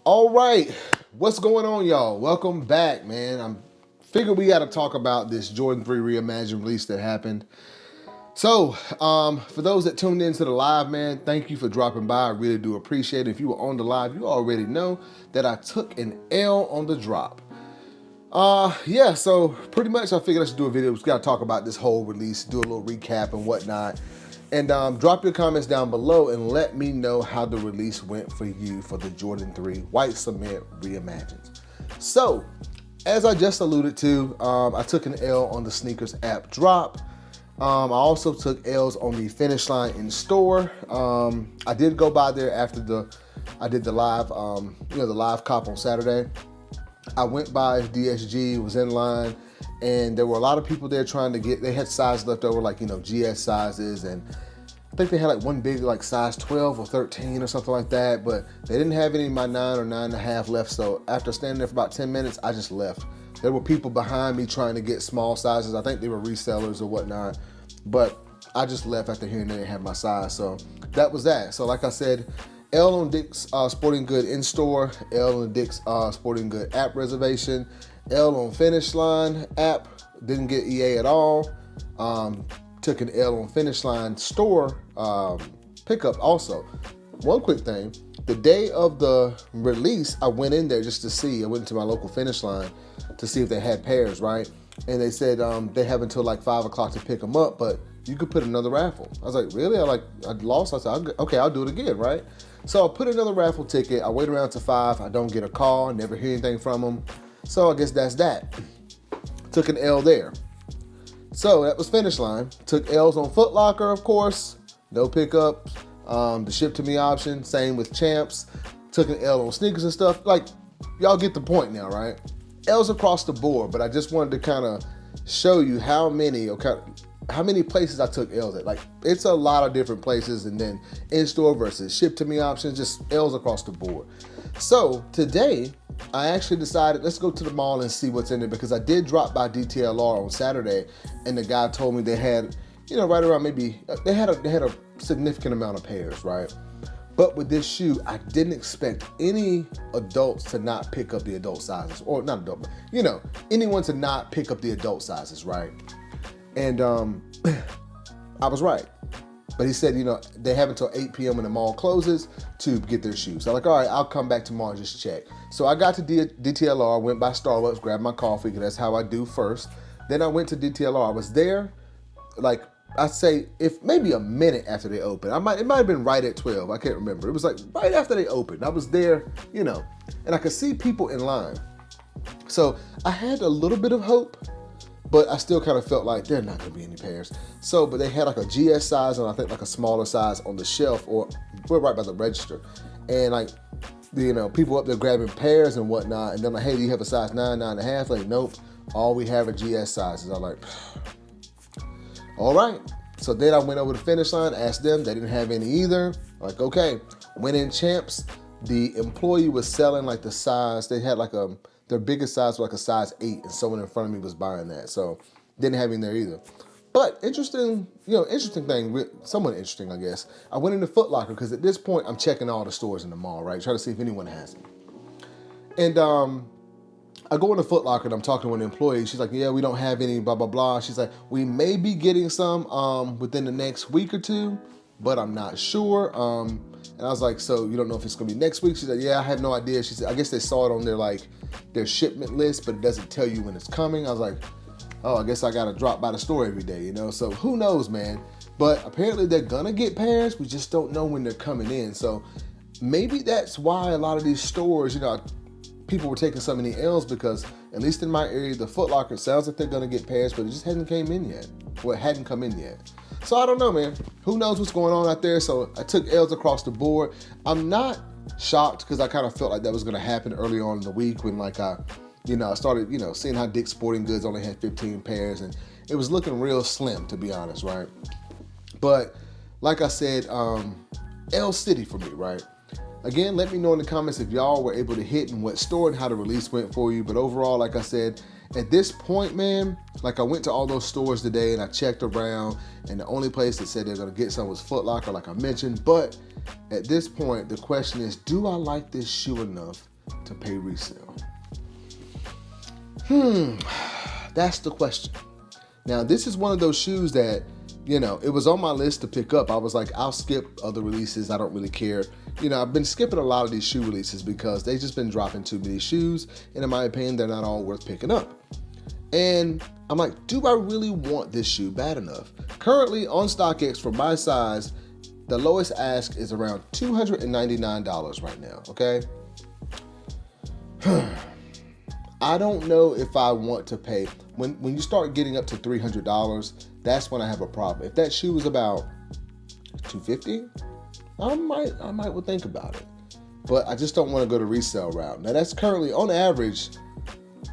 All right, what's going on, y'all? Welcome back, man. I'm figured we got to talk about this Jordan 3 Reimagined release that happened. So, for those that tuned into the live, man, thank you for dropping by. I really do appreciate it. If you were on the live, you already know that I took an L on the drop. Yeah, so pretty much I figured I should do a video. We got to talk about this whole release, do a little recap and whatnot. And drop your comments down below and let me know how the release went for you for the Jordan 3 White Cement Reimagined. So, as I just alluded to, I took an L on the sneakers app drop. I also took L's on the Finish Line in store. I did go by there after I did the live, the live cop on Saturday. I went by DSG, was in line, and there were a lot of people there trying to get, they had size left over, like, GS sizes, and I think they had like one big, like size 12 or 13 or something like that, but they didn't have any of my 9 or 9.5 left, so after standing there for about 10 minutes, I just left. There were people behind me trying to get small sizes. I think they were resellers or whatnot, but I just left after hearing they didn't have my size, so that was that. So like I said, L on Dick's Sporting Good in-store, L on Dick's Sporting Good app reservation, L on Finish Line app, didn't get EA at all. Took an L on Finish Line store pickup also. One quick thing, the day of the release, I went in there just to see, I went into my local Finish Line to see if they had pairs, right? And they said they have until like 5 o'clock to pick them up, but you could put another raffle. I was like, really? I lost. I said, okay, I'll do it again, right? So I put another raffle ticket. I wait around to 5. I don't get a call. Never hear anything from them. So I guess that's that. Took an L there. So that was Finish Line. Took L's on Foot Locker, of course. No pickups. The ship to me option. Same with Champs. Took an L on sneakers and stuff. Like, y'all get the point now, right? L's across the board, but I just wanted to kind of show you how many places I took L's at. Like, it's a lot of different places, and then in-store versus ship-to-me options, just L's across the board. So today, I actually decided, let's go to the mall and see what's in there, because I did drop by DTLR on Saturday, and the guy told me they had, right around maybe, they had a significant amount of pairs, right? But with this shoe, I didn't expect any adults to not pick up the adult sizes, or not adult, but anyone to not pick up the adult sizes, right? And I was right. But he said, they have until 8 p.m. when the mall closes to get their shoes. So I'm like, all right, I'll come back tomorrow and just check. So I got to DTLR, went by Starbucks, grabbed my coffee, because that's how I do first. Then I went to DTLR. I was there, like, I'd say if maybe a minute after they opened. It might have been right at 12. I can't remember. It was like right after they opened. I was there, and I could see people in line. So I had a little bit of hope, but I still kind of felt like there are not going to be any pairs. So, but they had like a GS size and I think like a smaller size on the shelf, or we're right by the register. And like, people up there grabbing pairs and whatnot. And then like, hey, do you have a size 9, 9.5? Like, nope. All we have are GS sizes. I'm like, all right. So then I went over to Finish Line, asked them. They didn't have any either. Like, okay. Went in Champs. The employee was selling like the size. They had like their biggest size was like a size 8, and someone in front of me was buying that. So didn't have any there either. But interesting thing, somewhat interesting, I guess. I went into Foot Locker because at this point I'm checking all the stores in the mall, right? Try to see if anyone has them. And I go into Foot Locker and I'm talking to an employee. She's like, yeah, we don't have any, blah, blah, blah. She's like, we may be getting some within the next week or two, but I'm not sure. And I was like, so you don't know if it's gonna be next week? She said, yeah, I have no idea. She said, I guess they saw it on their shipment list, but it doesn't tell you when it's coming. I was like, oh, I guess I gotta drop by the store every day, So who knows, man? But apparently they're gonna get pairs. We just don't know when they're coming in. So maybe that's why a lot of these stores, people were taking so many L's, because at least in my area, the Foot Locker sounds like they're gonna get pairs, but it just hasn't came in yet. Well, it hadn't come in yet. So I don't know, man. Who knows what's going on out there? So I took L's across the board. I'm not shocked, because I kind of felt like that was gonna happen early on in the week when I started, seeing how Dick's Sporting Goods only had 15 pairs, and it was looking real slim, to be honest, right? But like I said, L City for me, right? Again, let me know in the comments if y'all were able to hit and what store and how the release went for you. But overall, like I said, at this point, man, like I went to all those stores today and I checked around, and the only place that said they're gonna get some was Foot Locker, like I mentioned. But at this point, the question is, do I like this shoe enough to pay resale? That's the question. Now, this is one of those shoes that, you know, it was on my list to pick up. I was like, I'll skip other releases. I don't really care. You know, I've been skipping a lot of these shoe releases because they've just been dropping too many shoes. And in my opinion, they're not all worth picking up. And I'm like, do I really want this shoe bad enough? Currently on StockX for my size, the lowest ask is around $299 right now, okay? I don't know if I want to pay. When you start getting up to $300, that's when I have a problem. If that shoe was about $250, I might would think about it. But I just don't want to go the resale route. Now that's currently on average,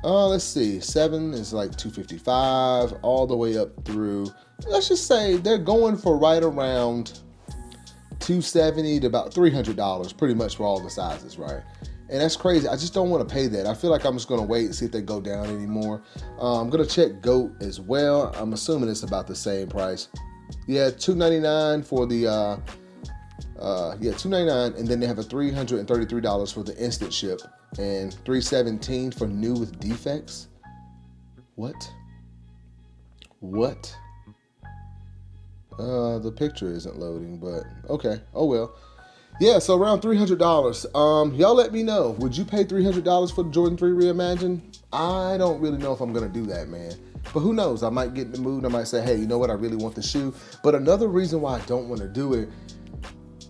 let's see, 7 is like $255 all the way up through, let's just say they're going for right around $270 to about $300 pretty much for all the sizes, right? And that's crazy. I just don't want to pay that. I feel like I'm just going to wait and see if they go down anymore. I'm going to check GOAT as well. I'm assuming it's about the same price. Yeah, $299 for the, $299, and then they have a $333 for the instant ship and $317 for new with defects. What? The picture isn't loading, but okay. Oh well. Yeah, so around $300. Y'all let me know. Would you pay $300 for the Jordan 3 Reimagined? I don't really know if I'm gonna do that, man. But who knows? I might get in the mood. I might say, hey, you know what? I really want the shoe. But another reason why I don't want to do it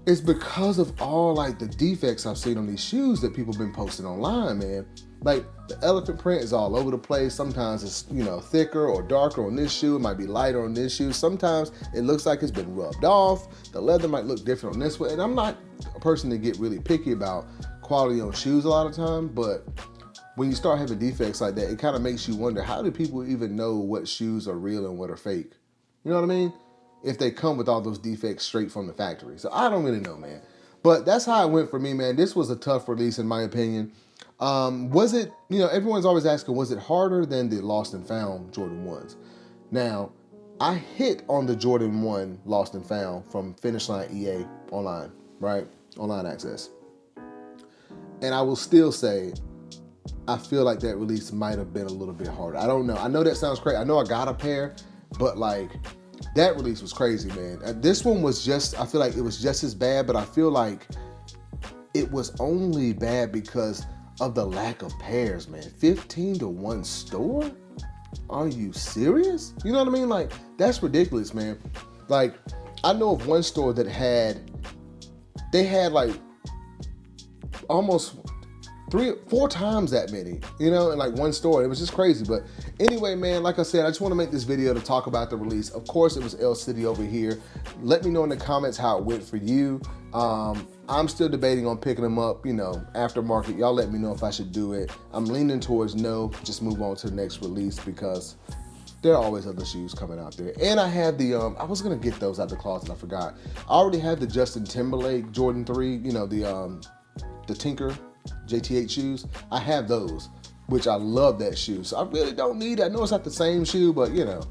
is because of all like the defects I've seen on these shoes that people have been posting online, man. Like the elephant print is all over the place. Sometimes it's, you know, thicker or darker on this shoe. It might be lighter on this shoe. Sometimes it looks like it's been rubbed off. The leather might look different on this one. And I'm not a person to get really picky about quality on shoes a lot of time, but when you start having defects like that, it kind of makes you wonder, how do people even know what shoes are real and what are fake? You know what I mean? If they come with all those defects straight from the factory. So I don't really know, man. But that's how it went for me, man. This was a tough release in my opinion. Was it, you know, everyone's always asking, was it harder than the Lost and Found Jordan 1s? Now, I hit on the Jordan 1 Lost and Found from Finish Line EA online, right? Online access. And I will still say, I feel like that release might have been a little bit harder. I don't know. I know that sounds crazy. I know I got a pair, but like, that release was crazy, man. This one was just, I feel like it was just as bad, but I feel like it was only bad because of the lack of pairs, man. 15 to 1 store? Are you serious? You know what I mean? Like, that's ridiculous, man. Like, I know of one store that they had like almost 3 or 4 times that many, you know, in like one store. It was just crazy. But anyway, man, like I said, I just want to make this video to talk about the release. Of course, it was L City over here. Let me know in the comments how it went for you. I'm still debating on picking them up, you know, aftermarket. Y'all let me know if I should do it. I'm leaning towards no, just move on to the next release because there are always other shoes coming out there. And I have the, I was gonna get those out the closet, I forgot. I already have the Justin Timberlake Jordan 3, you know, the Tinker JT8 shoes. I have those, which I love that shoe. So I really don't need it. I know it's not the same shoe, but you know,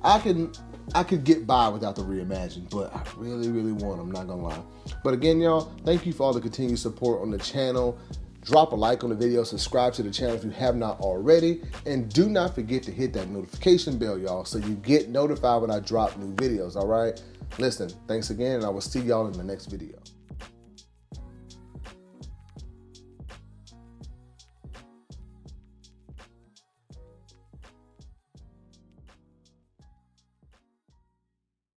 I could get by without the Reimagined, but I really, really want them, not gonna lie. But again, y'all, thank you for all the continued support on the channel. Drop a like on the video, subscribe to the channel if you have not already, and do not forget to hit that notification bell, y'all, so you get notified when I drop new videos, all right? Listen, thanks again, and I will see y'all in the next video.